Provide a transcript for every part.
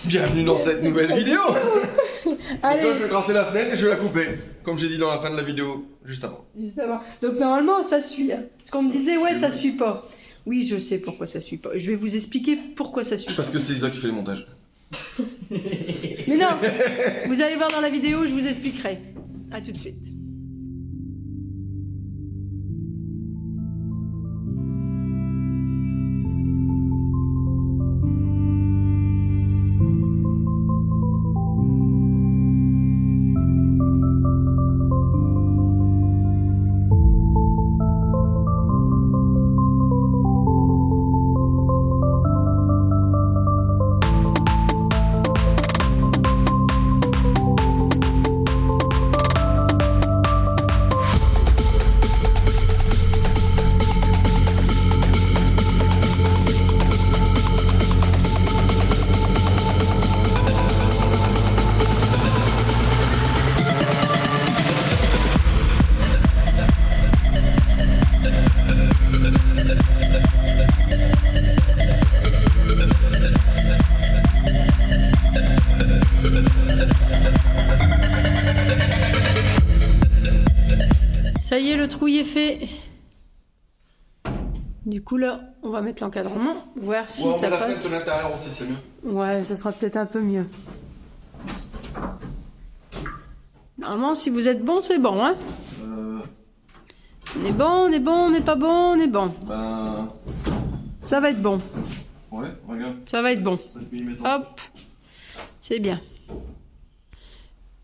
Bienvenue dans cette nouvelle vidéo. Allez. Donc là, je vais tracer la fenêtre et je vais la couper, comme j'ai dit dans la fin de la vidéo, juste avant. Justement. Donc normalement ça suit. Hein. Parce qu'on me disait ouais ça suit pas. Oui je sais pourquoi ça suit pas. Je vais vous expliquer pourquoi ça suit Parce pas. que c'est Isa qui fait le montage. Mais non. Vous allez voir dans la vidéo, je vous expliquerai. À tout de suite. Ça y est, le trou y est fait. Du coup, là, on va mettre l'encadrement, voir si on ça met la passe. fenêtre de l'intérieur aussi, c'est mieux. Ouais, ça sera peut-être un peu mieux. Normalement, si vous êtes bon, c'est bon, hein. On est bon, on est bon, on n'est pas bon, on est bon. Ben... Ça va être bon. Ouais, regarde. Ça va être bon. 5 mm. Hop. C'est bien.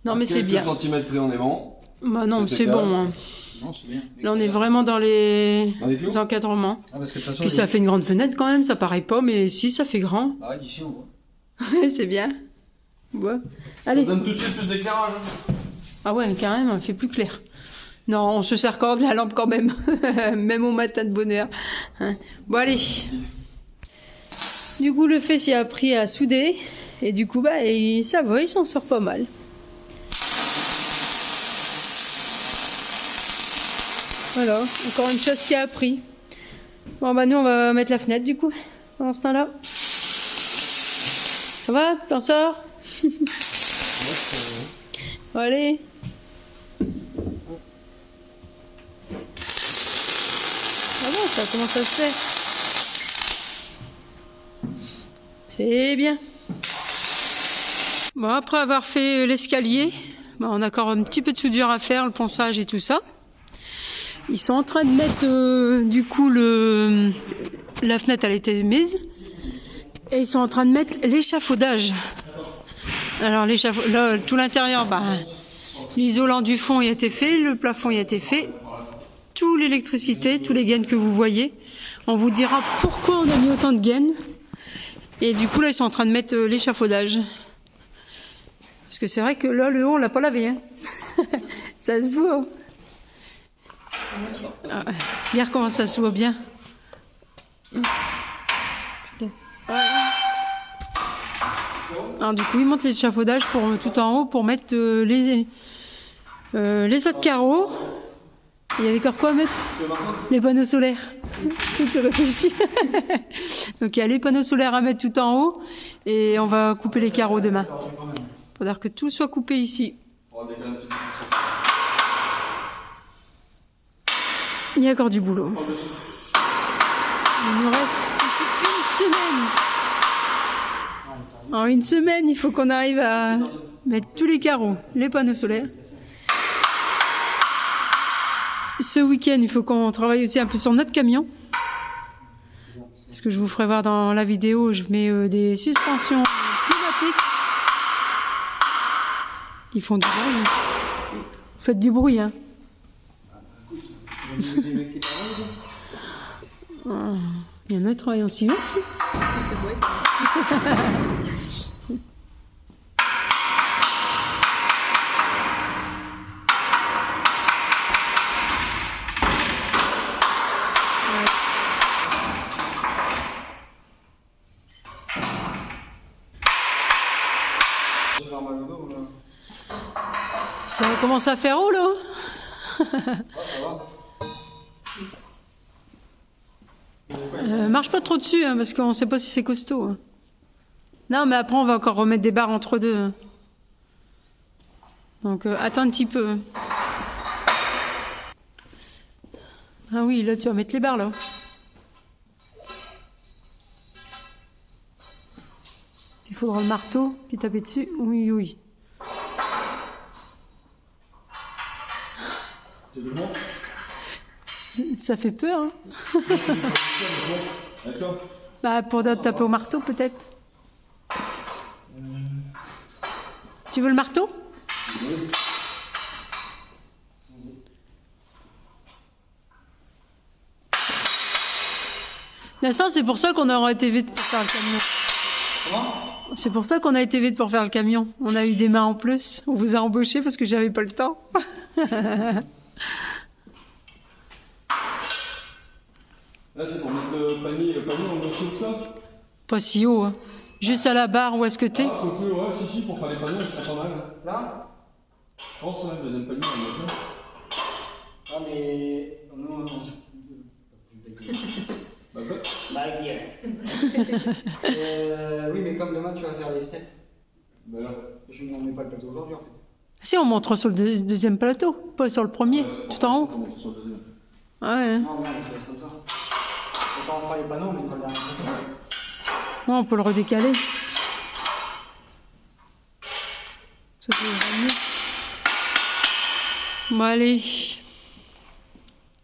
Non, mais c'est bien. Quelques centimètres près, on est bon. Bah non, C'était c'est calme. bon. Hein. Non, c'est bien. Là, on est vraiment dans les clous encadrements. Ah, parce que de toute façon, Puis ça fait une grande fenêtre quand même, ça paraît pas, mais si, ça fait grand. Ah, d'ici on voit. C'est bien. Ouais. Ça Allez. donne tout de suite plus d'éclairage. Ah ouais, carrément, il fait plus clair. Non, on se sert encore de la lampe quand même. Même au matin de bonne heure. Hein. Bon, allez. Du coup, le fessier a appris à souder. Et du coup, bah, ça va, il s'en sort pas mal. Voilà, encore une chose qui a appris. Bon, bah, nous, on va mettre la fenêtre, du coup, pendant ce temps-là. Ça va? Tu t'en sors? Bon, allez. Ah bon, ça, comment ça se fait? C'est bien. Bon, après avoir fait l'escalier, bah, on a encore un petit peu de soudure à faire, le ponçage et tout ça. Ils sont en train de mettre, du coup, la fenêtre, elle a été mise. Et ils sont en train de mettre l'échafaudage. Alors, là, tout l'intérieur, bah, l'isolant du fond y a été fait, le plafond y a été fait. Toute l'électricité, tous les gaines que vous voyez. On vous dira pourquoi on a mis autant de gaines. Et du coup, là, ils sont en train de mettre l'échafaudage. Parce que c'est vrai que là, le haut, on l'a pas lavé. Hein. Ça se voit. Ah, regarde comment ça se voit bien. Alors, du coup, ils montent l'échafaudage pour tout en haut pour mettre les autres carreaux. Il y avait encore quoi à mettre? Les panneaux solaires. Tout tu réfléchis. Donc il y a les panneaux solaires à mettre tout en haut et on va couper les carreaux demain. Faut dire que tout soit coupé ici. Il y a encore du boulot. Il nous reste une semaine. En une semaine, il faut qu'on arrive à mettre tous les carreaux, les panneaux solaires. Ce week-end, il faut qu'on travaille aussi un peu sur notre camion. Ce que je vous ferai voir dans la vidéo, je mets des suspensions pneumatiques qui font du bruit. Faites du bruit, hein. Il y en a qui travaillent en silence. Ça va commencer à faire haut là. Marche pas trop dessus hein, parce qu'on sait pas si c'est costaud. Hein. Non, mais après, on va encore remettre des barres entre deux. Donc, attends un petit peu. Ah oui, là, tu vas mettre les barres, là. Il faudra le marteau, puis taper dessus. Oui, oui. Ça fait peur, hein. Bah, pour taper au marteau, peut-être. Tu veux le marteau? Oui. Ça, c'est pour ça qu'on aurait été vite pour faire le camion. Comment? C'est pour ça qu'on a été vite pour faire le camion. On a eu des mains en plus. On vous a embauché parce que j'avais pas le temps. Là, c'est pour mettre le panier en dossier ou ça? Pas si haut, hein. Juste à la barre où est-ce que t'es? Ah, ouais, si, pour faire les paniers, ça serait pas mal. Là? Je pense, ouais, le deuxième panier, on va bien. Ah, mais. Non. Bah, quoi? Oui, mais comme demain tu vas faire les fenêtres, Bah là. je n'en mets pas le plateau aujourd'hui en fait. Si, on montre sur le deuxième plateau, pas sur le premier, tout en haut. On monte sur le deuxième. Ouais. Non, merde, tu laisses comme ça. Quand on fera les panneaux, on mettra le dernier plateau. Ouais, on peut le redécaler. Ça peut mieux. Bon, allez.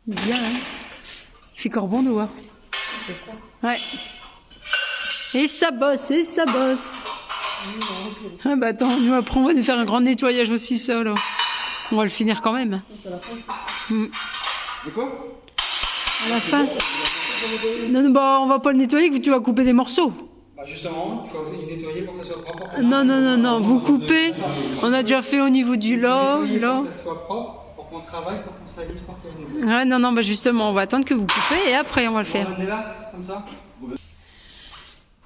Bien, hein. Il fait encore bon dehors. C'est froid. Ouais. Et ça bosse, et ça bosse. Ah bah attends, nous après on va nous faire un grand nettoyage aussi ça là. On va le finir quand même. C'est la fin, je pense. Et quoi? À la fin. Non, bah on va pas le nettoyer, que tu vas couper des morceaux. Bah justement, tu vas aussi nettoyer pour que ça soit propre. Non, vous coupez. On a déjà fait au niveau du là, Nettoyer là. pour que ça soit propre, pour qu'on travaille, pour qu'on s'alise, pour qu'il y ait des... Ouais, non, bah justement, on va attendre que vous coupez et après on va le faire. On est là, comme ça.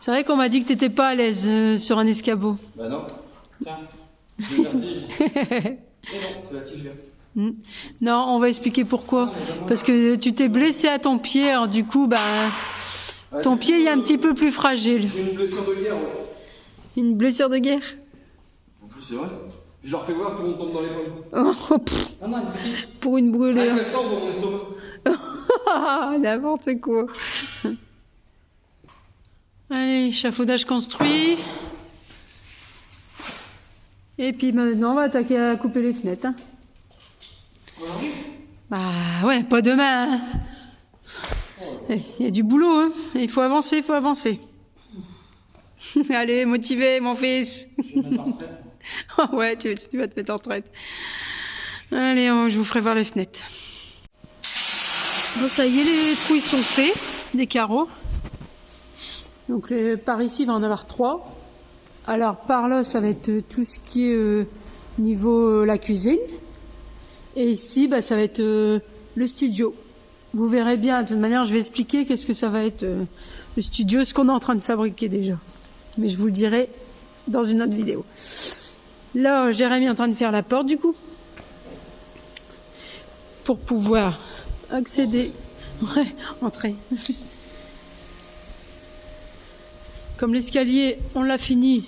C'est vrai qu'on m'a dit que t'étais pas à l'aise sur un escabeau. Bah non. Tiens. J'ai le vertige. Et non, c'est la tige verte. Non, on va expliquer pourquoi. Parce que tu t'es blessé à ton pied, alors du coup, bah, ton pied il est un petit peu plus fragile. J'ai une blessure de guerre, ouais. Une blessure de guerre. En plus, c'est vrai. Je leur fais voir, tout le monde tombe dans les pommes. Oh, pff, Non, une petite. pour une brûlure. Avec la sang dans mon estomac. N'importe quoi. Allez, échafaudage construit. Et puis maintenant, on va attaquer à couper les fenêtres. Hein. Bah ouais, pas demain. Hein. Il y a du boulot, hein. Il faut avancer, Allez, motivé, mon fils. Je vais mettre en retraite. Oh ouais, tu vas te mettre en retraite. Allez, je vous ferai voir les fenêtres. Bon, ça y est, les trous ils sont faits, des carreaux. Donc par ici, il va en avoir 3. Alors par là, ça va être tout ce qui est niveau la cuisine. Et ici, bah, ça va être le studio. Vous verrez bien, de toute manière, je vais expliquer qu'est-ce que ça va être le studio, ce qu'on est en train de fabriquer déjà. Mais je vous le dirai dans une autre vidéo. Là, Jérémy est en train de faire la porte du coup. Pour pouvoir accéder. Ouais, entrer. Comme l'escalier, on l'a fini,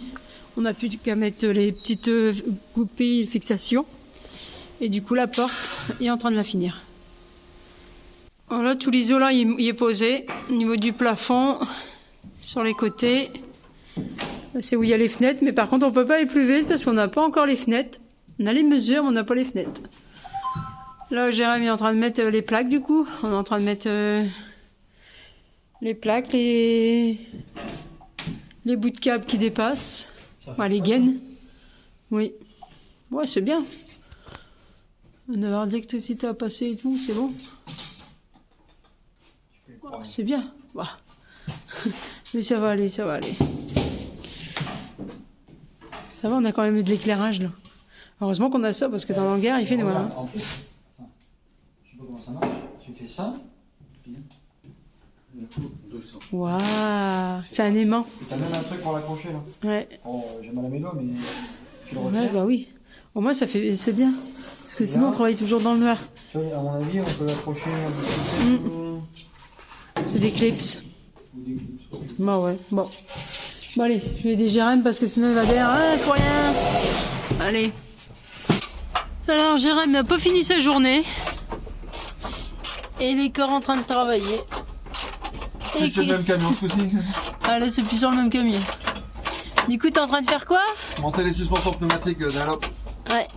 on n'a plus qu'à mettre les petites goupilles, fixations. Et du coup, la porte est en train de la finir. Voilà, tout l'isolant il est posé. Au niveau du plafond, sur les côtés, c'est où il y a les fenêtres. Mais par contre, on peut pas aller plus vite parce qu'on n'a pas encore les fenêtres. On a les mesures, mais on n'a pas les fenêtres. Là, Jérémy est en train de mettre les plaques du coup. On est en train de mettre les plaques, les bouts de câble qui dépassent. Enfin, les gaines. Oui. Ouais, c'est bien. On a avoir de l'électricité à passer et tout, c'est bon. Oh, c'est bien. Bah. Mais ça va aller, ça va aller. Ça va, on a quand même eu de l'éclairage là. Heureusement qu'on a ça parce que dans l'hangar il fait noir. Hein. En plus, je sais pas comment ça marche. Tu fais ça. Puis... 200. Waouh, c'est un aimant. T'as même un truc pour l'accrocher là. Ouais. Oh, j'ai mal à mes doigts, mais tu le retires. Ouais, bah oui. Au moins ça fait, c'est bien. Parce que sinon on travaille toujours dans le noir. Tu vois, à mon avis, on peut l'accrocher un peu. C'est des clips. Ou des clips. Bah ouais, bon. Bon allez, je vais aider Jérém parce que sinon il va dire ah, faut rien. Allez. Alors Jérém n'a pas fini sa journée. Et il est encore en train de travailler. C'est le même camion ce coup-ci. Ah là c'est plus sur le même camion. Du coup t'es en train de faire quoi? Monter les suspensions pneumatiques d'un lot. Ouais.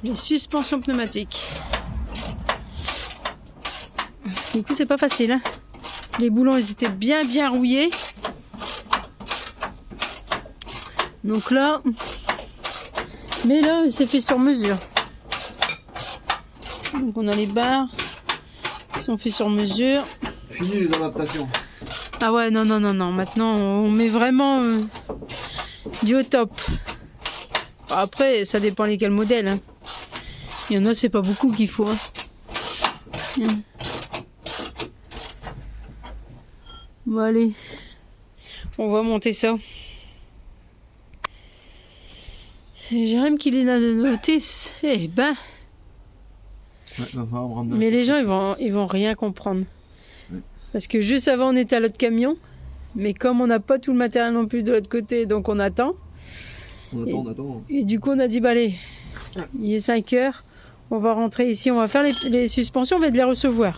Les suspensions pneumatiques. Du coup c'est pas facile hein. Les boulons ils étaient bien rouillés. Donc là, mais là c'est fait sur mesure. Donc on a les barres qui sont faits sur mesure. Fini les adaptations. Ah ouais non maintenant on met vraiment du au top. Après ça dépend lesquels modèles. Hein. Il y en a c'est pas beaucoup qu'il faut. Hein. Bon allez, on va monter ça. Jérém qu'il est de noter, eh ben. Ouais, mais les gens ils vont rien comprendre. Ouais. Parce que juste avant on était à l'autre camion, mais comme on n'a pas tout le matériel non plus de l'autre côté, donc on attend. On attend. Et du coup on a dit bah allez, il est 5 heures, on va rentrer ici, on va faire les suspensions, on va les recevoir.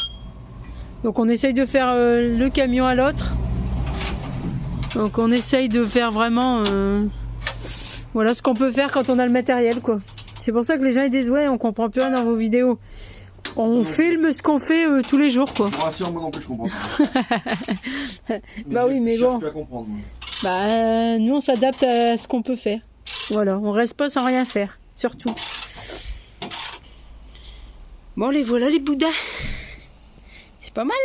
Donc on essaye de faire le camion à l'autre. Donc on essaye de faire vraiment voilà ce qu'on peut faire quand on a le matériel quoi. C'est pour ça que les gens ils disent ouais on comprend plus rien dans vos vidéos. On filme ce qu'on fait tous les jours quoi. Je vous rassure, moi non plus je comprends pas. Bah oui mais bon. Je peux comprendre. Moi. Bah nous on s'adapte à ce qu'on peut faire. Voilà, on reste pas sans rien faire, surtout. Bon les voilà les boudins. C'est pas mal.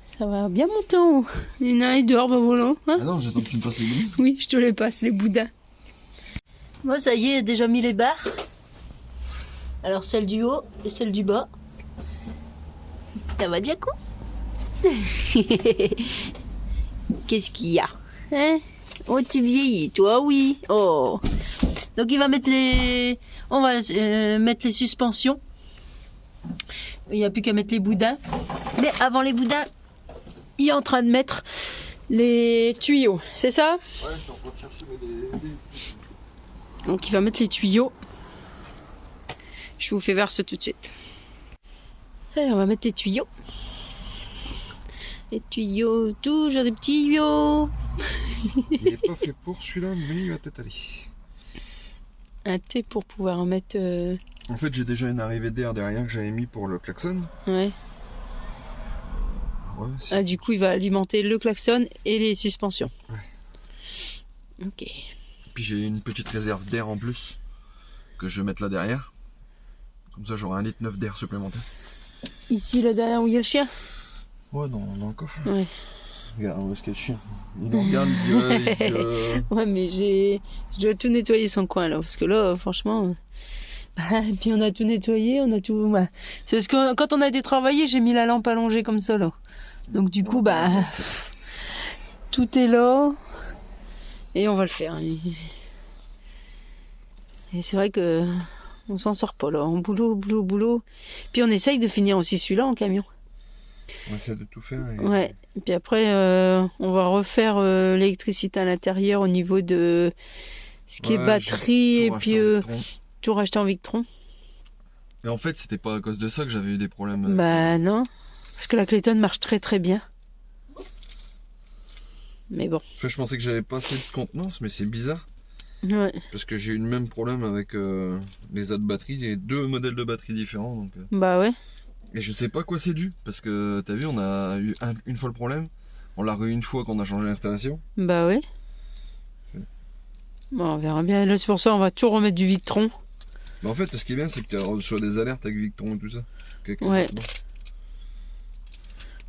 Ça va bien monter en haut. Il y en a un dehors, bah voilà. Hein Ah non, j'attends que tu me passes les boudins. Oui, je te les passe, les boudins. Moi, ça y est, déjà mis les barres. Alors, celle du haut et celle du bas. Ça va bien, quoi? Qu'est-ce qu'il y a? Hein? Oh, tu vieillis, toi, oui. Oh. Donc, il va mettre les... On va mettre les suspensions. Il n'y a plus qu'à mettre les boudins. Mais avant les boudins, il est en train de mettre les tuyaux. C'est ça? Ouais, je suis en train de chercher Donc il va mettre les tuyaux. Je vous fais voir ça tout de suite. Allez, on va mettre les tuyaux. Les tuyaux, toujours des petits tuyaux. Il n'est pas fait pour celui-là, mais il va peut-être aller. Un T pour pouvoir en mettre... En fait, j'ai déjà une arrivée d'air derrière que j'avais mis pour le klaxon. Ouais. Ouais, Ah, du coup, il va alimenter le klaxon et les suspensions. Ouais. Ok. Puis j'ai une petite réserve d'air en plus que je vais mettre là derrière. Comme ça, j'aurai 1,9 litre d'air supplémentaire. Ici, là derrière où il y a le chien? Ouais, dans le coffre. Ouais. Regarde, où est-ce qu'il y a le chien? Il me regarde, il dit ouais. Ouais, mais je dois tout nettoyer son coin là. Parce que là, franchement. Et puis on a tout nettoyé, on a tout. Ouais. C'est parce que quand on a été travailler, j'ai mis la lampe allongée comme ça là. Donc du coup, bah. Tout est là. Et on va le faire. Et c'est vrai que. On s'en sort pas là. En boulot. Puis on essaye de finir aussi celui-là en camion. On essaie de tout faire. Et... Ouais. Et puis après, on va refaire l'électricité à l'intérieur au niveau de ce qui est batterie et puis tout racheter en Victron. Et en fait, c'était pas à cause de ça que j'avais eu des problèmes. Bah non, parce que la Clayton marche très bien. Mais bon. Enfin, je pensais que j'avais pas assez de contenance, mais c'est bizarre. Ouais. Parce que j'ai eu le même problème avec les autres batteries, il y a 2 modèles de batteries différents. Donc, Bah ouais. Et je sais pas quoi c'est dû, parce que t'as vu, on a eu une fois le problème, on l'a eu une fois quand on a changé l'installation. Bah ouais. Bon, on verra bien. Là, c'est pour ça on va toujours remettre du Victron. Bah en fait, ce qui est bien, c'est que tu reçois des alertes avec Victron et tout ça. Ouais.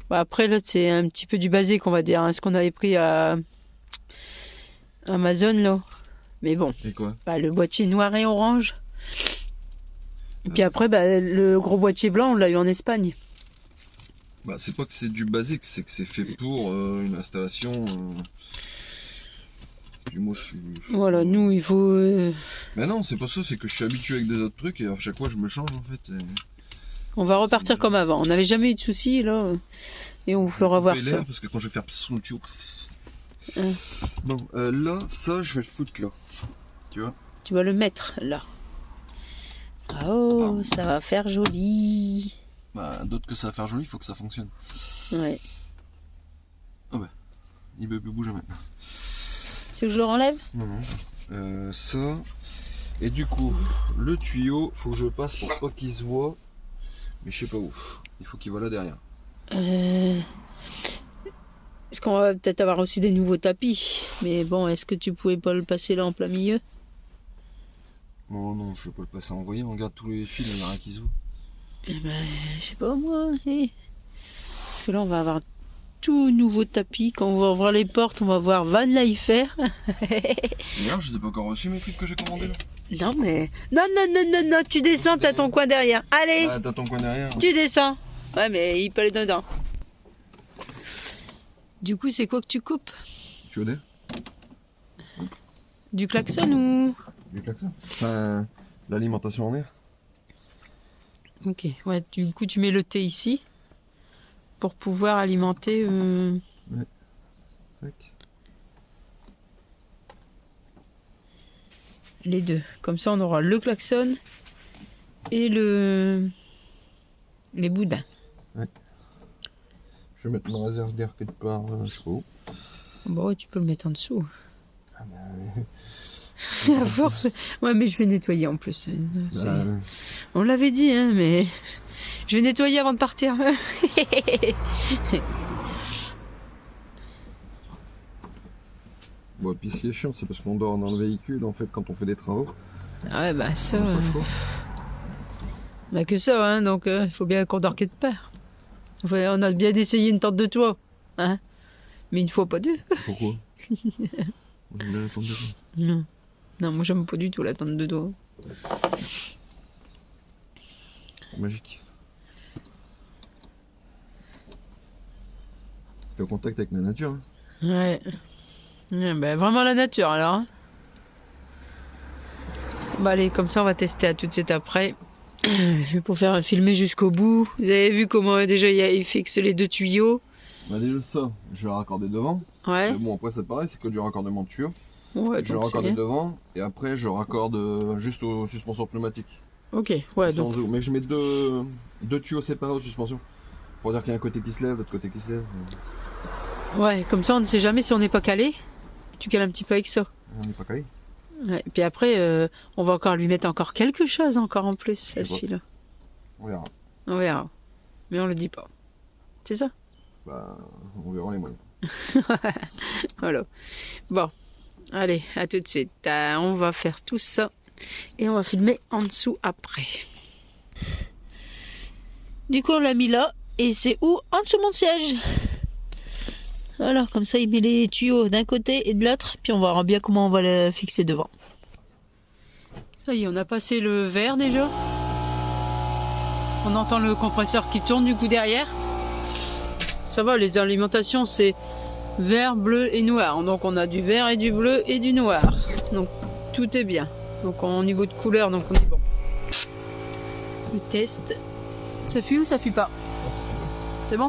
Bah après, là, c'est un petit peu du basique, on va dire. Hein, ce qu'on avait pris à Amazon, là. Mais bon. Et quoi? Bah, le boîtier noir et orange. Et puis après, bah, le gros boîtier blanc, on l'a eu en Espagne. Bah, c'est pas que c'est du basique, c'est que c'est fait pour une installation. Puis moi, je suis. Voilà, nous, il faut. Mais non, c'est pas ça, c'est que je suis habitué avec des autres trucs et à chaque fois, je me change en fait. Et... On va repartir comme avant. On n'avait jamais eu de soucis, là. Et on vous fera voir ça. Parce que quand je vais faire son tuyau... Hein. Bon, là, ça, je vais le foutre là. Tu vois? Tu vas le mettre là. Oh, ça va faire joli. Bah, d'autres que ça va faire joli, il faut que ça fonctionne. Ouais. Ah bah, il veut plus bouger maintenant. Tu veux que je le renlève? Non, non. Ça. Et du coup, le tuyau, faut que je passe pour pas qu'il se voit. Mais je sais pas où. Il faut qu'il voit là derrière. Est-ce qu'on va peut-être avoir aussi des nouveaux tapis? Mais bon, est-ce que tu pouvais pas le passer là en plein milieu? Non, non, je vais pas le passer en voyant. Regarde tous les fils, il y en a rien qui se voit. Eh ben, je sais pas moi. Parce que là, on va avoir tout nouveau tapis. Quand on va ouvrir les portes, on va voir Van Lifer. D'ailleurs, je les ai pas encore reçus mes trucs que j'ai commandés là. Non, mais. Non, non, non, non, non, tu descends, t'as ton coin derrière. Allez, Ah, t'as ton coin derrière. tu descends. Ouais, mais il peut aller dedans. Du coup, c'est quoi que tu coupes? Tu veux Du klaxon ou. du klaxon? Enfin, l'alimentation en air. Ok, ouais, du coup, tu mets le thé ici pour pouvoir alimenter. Tac. Les deux. Comme ça, on aura le klaxon et les boudins. Je vais mettre ma réserve d'air quelque part, je sais pas où. Bon, tu peux le mettre en dessous. Ah, bah, À force. Ouais, mais je vais nettoyer en plus. bah, On l'avait dit, hein, mais je vais nettoyer avant de partir. bon, puis ce qui est chiant, c'est parce qu'on dort dans le véhicule en fait quand on fait des travaux. Ah ouais, bah ça. On a pas le choix. On a que ça, hein, donc il faut bien qu'on dort quelque part. Enfin, on a bien essayé une tente de toit, hein, mais une fois pas deux. Pourquoi? On aime bien la tente de toit. Non, non, moi j'aime pas du tout la tente de toit. Magique. T'es en contact avec la nature. Hein. Ouais. Ouais, bah, vraiment la nature alors. Hein. Bah allez, comme ça on va tester à tout de suite après. Pour faire filmer jusqu'au bout. Vous avez vu comment déjà il fixe les deux tuyaux. Bah déjà ça, je vais raccorder devant. Ouais. Mais bon après c'est pareil, c'est que du raccordement de tuyau. Ouais, Je donc c'est raccorde bien. devant et après je raccorde juste aux suspensions pneumatiques. Ok, ouais, Sans donc. eau. Mais je mets deux tuyaux séparés aux suspensions. Pour dire qu'il y a un côté qui se lève, l'autre côté qui se lève. Ouais, comme ça on ne sait jamais si on n'est pas calé. Tu cales un petit peu avec ça. On n'est pas calé. Ouais. Puis après, on va encore lui mettre encore quelque chose encore en plus à Je sais pas. celui-là. On verra. On verra. Mais on le dit pas. C'est ça? Bah, on verra les moyens. Voilà. Bon, allez, à tout de suite. On va faire tout ça et on va filmer en dessous après. Du coup, on l'a mis là et c'est où? En dessous de mon siège. Voilà, comme ça, il met les tuyaux d'un côté et de l'autre, puis on verra bien comment on va le fixer devant. Ça y est, on a passé le vert déjà. On entend le compresseur qui tourne du coup derrière. Ça va, les alimentations c'est vert, bleu et noir. Donc on a du vert et du bleu et du noir. Donc tout est bien. Donc au niveau de couleur, donc on est bon. Le test. Ça fuit ou ça fuit pas? C'est bon?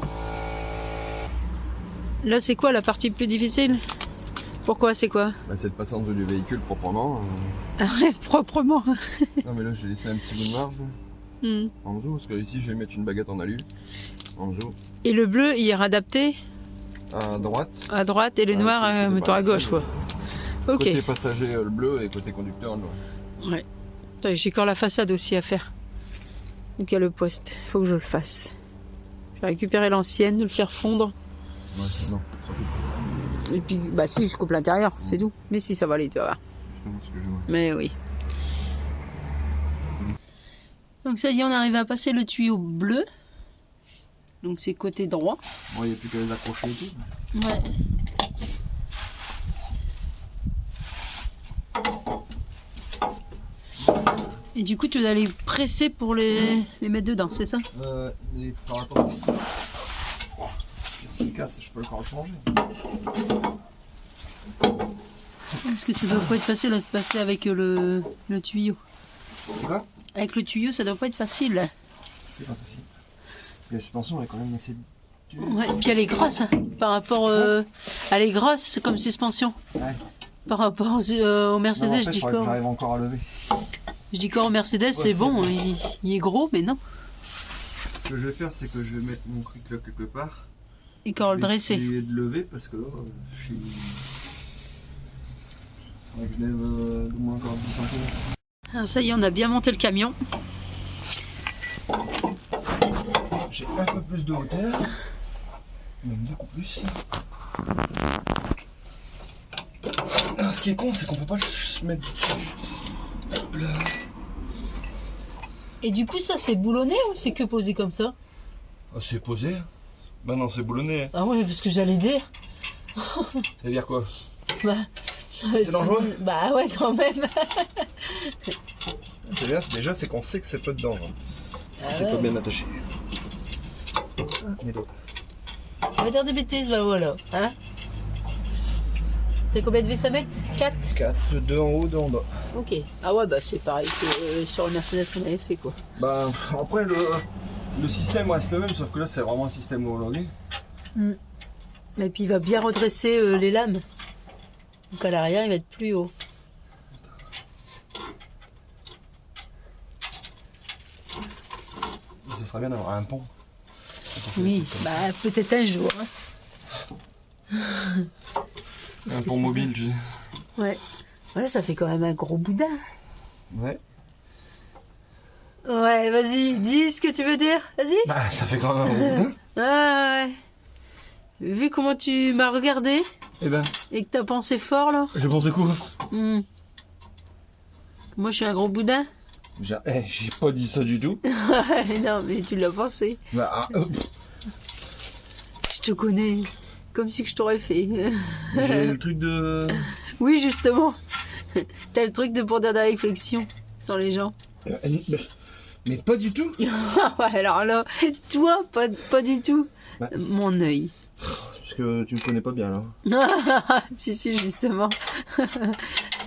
Là c'est quoi la partie plus difficile? Pourquoi, c'est quoi? Bah, c'est de passer en dessous du véhicule proprement. Ah ouais, proprement. Non mais là j'ai laissé un petit bout de marge en dessous parce que ici je vais mettre une baguette en alu en dessous Et le bleu il est adapté à droite. à droite et le Ah, noir c'est mettons à gauche quoi. Ok. Côté passager le bleu et côté conducteur le noir. Ouais. Attends, j'ai encore la façade aussi à faire. Donc il y a le poste, il faut que je le fasse. Je vais récupérer l'ancienne, le faire fondre. Ouais, non, ça coupe. Et puis, bah si, je coupe l'intérieur, c'est tout. Mais si, ça va aller, tu vas voir. Justement ce que je vois. Mais oui. Donc ça y est, on arrive à passer le tuyau bleu. Donc c'est côté droit. Bon, il n'y a plus qu'à les accrocher et tout. Ouais. Et du coup, tu vas les presser pour les mettre dedans, c'est ça? Mais faut attendre que ça. S'il casse, je peux encore le changer. Parce que ça doit pas être facile à passer avec le tuyau. Quoi? Avec le tuyau, ça doit pas être facile. C'est pas facile. La suspension est quand même assez Ouais, et puis elle est grosse hein, par rapport. Elle est grosse comme suspension. Ouais. Par rapport au Mercedes, Non, en fait, je dis faudrait que quoi j'arrive encore à lever. Je dis quoi au Mercedes, c'est bon, bon. il est gros, mais non. Ce que je vais faire, c'est que je vais mettre mon truc là quelque part. Et quand le Je vais dresser. essayer de lever parce que là, je suis. Faudrait que je lève au moins encore 10 cm. Alors ça y est, on a bien monté le camion. J'ai un peu plus de hauteur. Même beaucoup plus. Ah, ce qui est con, c'est qu'on peut pas se mettre dessus. Hop là. Et du coup, ça c'est boulonné ou c'est que posé comme ça? Ah, c'est posé. Bah non, c'est boulonné. Ah ouais, parce que j'allais dire. C'est-à-dire quoi? Bah, C'est dangereux? Bah ouais, quand même. C'est bien, déjà, c'est qu'on sait que c'est pas dedans. Hein. Ah C'est ouais. pas bien attaché. Mes doigts. Tu vas dire des bêtises, bah voilà. Hein? T'as combien de vis à mettre? 4? 4, 2 en haut, 2 en bas. Ok. Ah ouais, bah c'est pareil que sur le Mercedes qu'on avait fait, quoi. Bah, après, le système reste le même, sauf que là, c'est vraiment un système homologué. Et puis il va bien redresser les lames. Donc à l'arrière, il va être plus haut. Ce serait bien d'avoir un pont. Oui, bah peut-être un jour. Hein. Un pont mobile, tu sais. Ouais. Voilà, ça fait quand même un gros boudin. Ouais. Ouais, vas-y, dis ce que tu veux dire. Vas-y. Bah, ça fait quand même un gros boudin. Ah ouais. Vu comment tu m'as regardé Eh ben, et que t'as pensé fort là. je pensais quoi? Moi je suis un gros boudin. J'ai pas dit ça du tout. Non mais tu l'as pensé. Bah, Je te connais. Comme si que je t'aurais fait. j'ai le truc de... Oui justement. T'as le truc de pour dire de la réflexion sur les gens. Mais pas du tout. Ouais, alors là, toi, pas du tout. Bah. Mon œil. Parce que tu me connais pas bien, là. Si, justement. T'as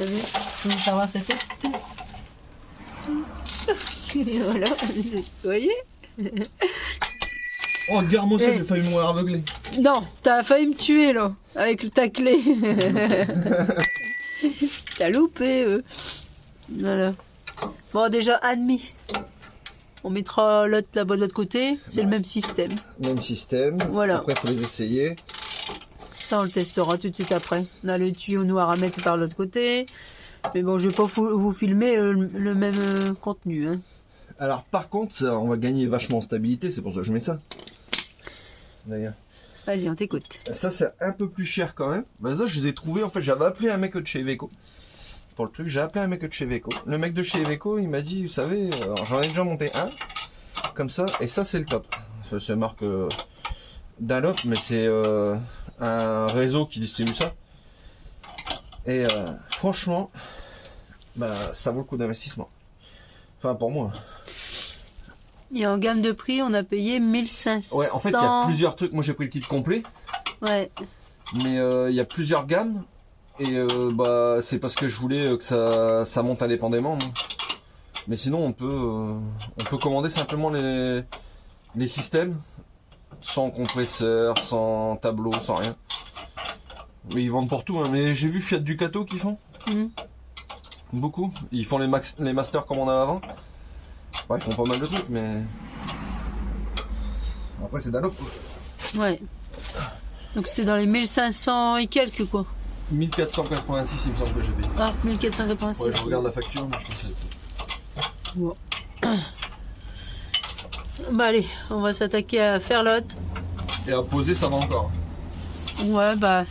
vu? Tu veux savoir sa tête? Et voilà, vous voyez? Oh, regarde-moi ça, Eh. j'ai failli mourir aveuglé. Non, t'as failli me tuer, là, avec ta clé. T'as loupé, Voilà. Bon, déjà, admis. On mettra l'autre là-bas de l'autre côté. C'est le même système. Même système. Voilà. Après, faut les essayer. Ça, on le testera tout de suite après. On a le tuyau noir à mettre par l'autre côté. Mais bon, je vais pas vous filmer le même contenu. Hein. Alors, par contre, ça, on va gagner vachement en stabilité, c'est pour ça que je mets ça. D'ailleurs. Vas-y, on t'écoute. Ça, c'est un peu plus cher quand même. Bah, ça, je les ai trouvés. En fait, j'avais appelé un mec de chez Iveco. Pour le truc, j'ai appelé un mec de chez Iveco. Le mec de chez Iveco, il m'a dit, vous savez, j'en ai déjà monté un. Comme ça. Et ça, c'est le top. Ça, c'est marque Dunlop, mais c'est un réseau qui distribue ça. Et franchement, bah, ça vaut le coup d'investissement. Enfin, pour moi. Et en gamme de prix, on a payé 1500. Ouais, en fait, il y a plusieurs trucs. Moi, j'ai pris le kit complet. Ouais. Mais il y a plusieurs gammes. Et bah, c'est parce que je voulais que ça monte indépendamment. Non, mais sinon, on peut commander simplement les systèmes. Sans compresseur, sans tableau, sans rien. Mais ils vendent pour tout. Hein. Mais j'ai vu Fiat Ducato qui font. Beaucoup. Ils font les masters comme on a avant. Ouais, ils font pas mal de trucs, mais... Après, c'est Dunlop, quoi. Ouais. Donc c'était dans les 1500 et quelques, quoi. 1486, il me semble que j'ai payé. Ah, 1486. Ouais, je regarde la facture, mais je pense que c'est ça. Bon. Bah allez, on va s'attaquer à faire l'autre. Et à poser, ça va encore. Ouais, bah,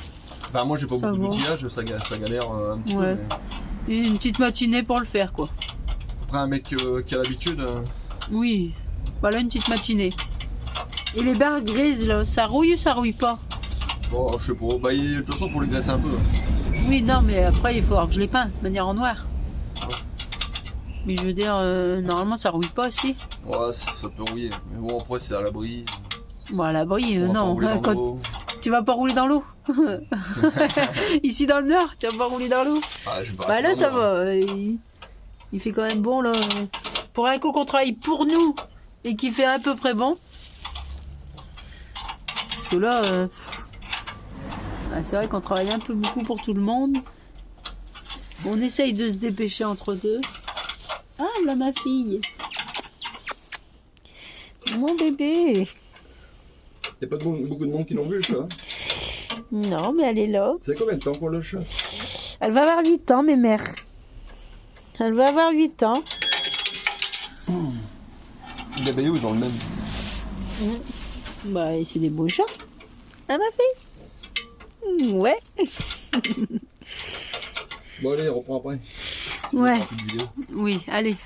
Enfin, moi, j'ai pas Ça beaucoup va. d'outillage, ça galère un petit Ouais. peu. Mais... une petite matinée pour le faire, quoi. Après, un mec qui a l'habitude... Oui, voilà une petite matinée. Et les barres grises, là, ça rouille ou ça rouille pas? Bon, je sais pas. Bah, de toute façon, faut les graisser un peu. Oui, non, mais après, il faudra que je les peins de manière en noir. Mais je veux dire, normalement, ça rouille pas aussi. Ouais, ça peut rouiller. Mais bon, après, c'est à l'abri. Bon, à l'abri, On va pas non. rouler dans Quand l'eau. tu vas pas rouler dans l'eau. Ici, dans le Nord, tu vas pas rouler dans l'eau. Ah, je vais pas Bah là, rester ça dans l'eau, hein. va. Il fait quand même bon, là. Pour un coup qu'on travaille pour nous et qui fait à peu près bon. que là, c'est vrai qu'on travaille un peu beaucoup pour tout le monde. On essaye de se dépêcher entre deux. Ah, là ma fille. Mon bébé. Y a pas beaucoup de monde qui l'ont vu le chat. Non, mais elle est là. C'est combien de temps pour le chat? Elle va avoir 8 ans, mes mères. Elle va avoir 8 ans. Les bayous, ils ont le même. Bah, c'est des beaux chats. Ah, ma fille? Ouais. Bon, allez, reprends après. Ouais. Oui, allez.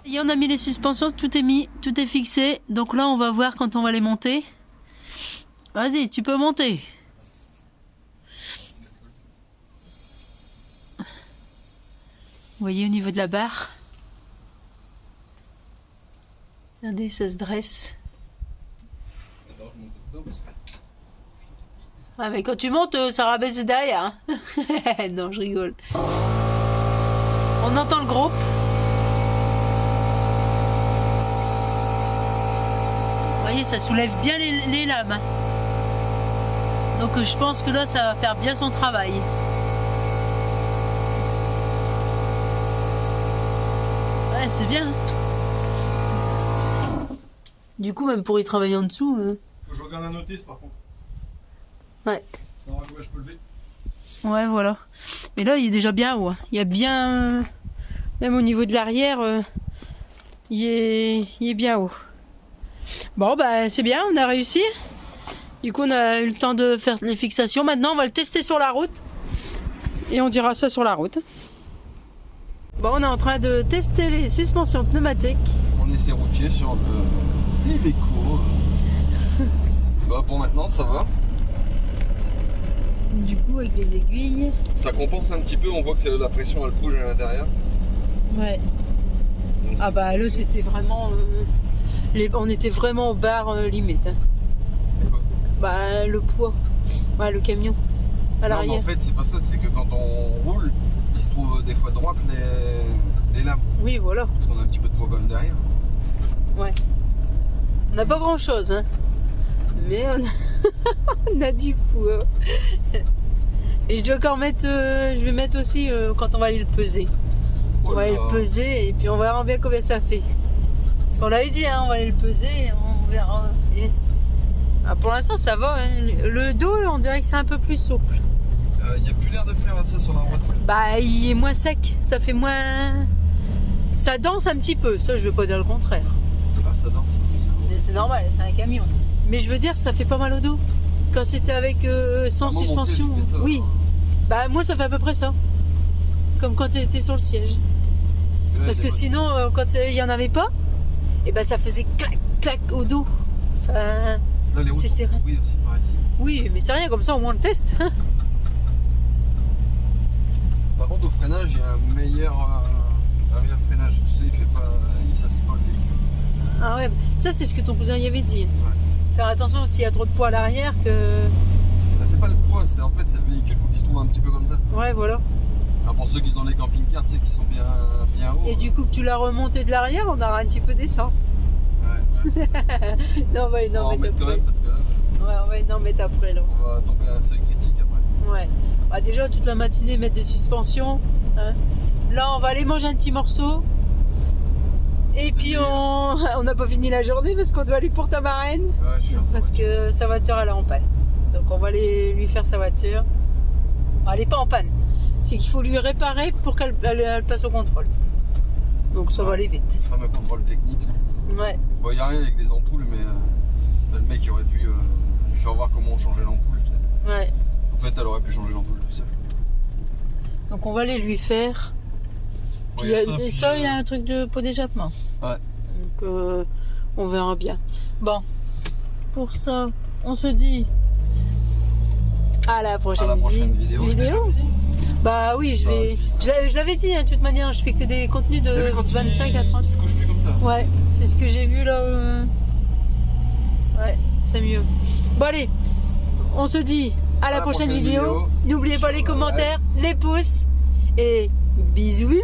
Et on a mis les suspensions, tout est mis, tout est fixé. Donc là, on va voir quand on va les monter. Vas-y, tu peux monter. Vous voyez au niveau de la barre. Regardez, ça se dresse. Ah mais quand tu montes, ça rabaisse derrière. Hein. Non, je rigole. On entend le groupe. Vous voyez, ça soulève bien les lames. Donc je pense que là, ça va faire bien son travail. Ouais, c'est bien. Du coup, même pour y travailler en dessous... Faut que je regarde la notice par contre. Ouais. Alors, je peux lever. Ouais, voilà. Mais là, il est déjà bien haut. Il y a bien... Même au niveau de l'arrière, il est bien haut. Bon, bah, c'est bien, on a réussi. Du coup, on a eu le temps de faire les fixations. Maintenant, on va le tester sur la route. Et on dira ça sur la route. Bon, on est en train de tester les suspensions pneumatiques. On essaie routier sur le Iveco. Bah, pour maintenant, ça va. Du coup, avec les aiguilles. Ça compense un petit peu, on voit que la pression elle bouge à l'intérieur. Ouais. Ah bah là c'était vraiment... on était vraiment aux barres limite. Hein. Bah le poids. Ouais, le camion. À l'arrière. En fait c'est pas ça, c'est que quand on roule, il se trouve des fois droite les lames. Oui voilà. Parce qu'on a un petit peu de poids quand même derrière. Ouais. On n'a pas grand chose hein. Mais on a du poids. Et je dois encore mettre, je vais mettre aussi quand on va aller le peser. On va aller le peser et puis on verra bien combien ça fait. Parce qu'on l'avait dit, hein, on va aller le peser et on verra. Et... Ah, pour l'instant ça va, hein. Le dos on dirait que c'est un peu plus souple. Il n'y a plus l'air de faire ça sur la route. Bah il est moins sec, ça fait moins... Ça danse un petit peu, ça je veux pas dire le contraire. Ah ça danse, mais c'est normal, c'est un camion. Mais je veux dire ça fait pas mal au dos. Quand c'était avec sans suspension, ça, oui. Bah moi ça fait à peu près ça. Comme quand t'étais sur le siège. Ouais, parce que sinon quand il y en avait pas, et ben ça faisait clac clac au dos. Ça... Là les routes sont pourries aussi par ici. Oui mais c'est rien, comme ça au moins on le teste. Par contre au freinage il y a un meilleur freinage. Tu sais il fait pas, il s'assied pas le véhicule. Ah ouais, ça c'est ce que ton cousin y avait dit. Ouais. Faire attention s'il y a trop de poids à l'arrière que... Bah, c'est pas le poids, c'est en fait c'est le véhicule, faut qu'il se trouve un petit peu comme ça. Ouais voilà. Ah, pour ceux qui sont dans les camping-cars, tu sais qu'ils sont bien hauts. Et du coup que tu l'as remonté de l'arrière, on aura un petit peu d'essence. Ouais. Non, on va en mettre après. Parce que là, ouais, on va en mettre après là. On va tomber à un seuil critique après. Ouais. Bah, déjà toute la matinée mettre des suspensions. Hein. Là on va aller manger un petit morceau. Et puis on n'a pas fini la journée parce qu'on doit aller pour ta marraine. Ouais, je suis parce que sa voiture elle est en panne. Donc on va aller lui faire sa voiture. Elle n'est pas en panne. C'est qu'il faut lui réparer pour qu'elle passe au contrôle. Donc ça va aller vite. Le fameux contrôle technique. Ouais. Bon, il n'y a rien avec des ampoules, mais le mec il aurait pu lui faire voir comment on changeait l'ampoule. Ouais. En fait, elle aurait pu changer l'ampoule tout seul. Donc on va aller lui faire. Puis Ouais, il y a un truc de pot d'échappement. Ouais. Donc on verra bien. Bon, pour ça, on se dit à la prochaine, vidéo. Bah oui, je vais. Je l'avais dit, hein, de toute manière, je fais que des contenus de 25 à 30. Il se couche plus comme ça. Ouais, c'est ce que j'ai vu là. Ouais, c'est mieux. Bon allez, on se dit à la prochaine vidéo. N'oubliez pas les commentaires, les pouces et bisous bisous.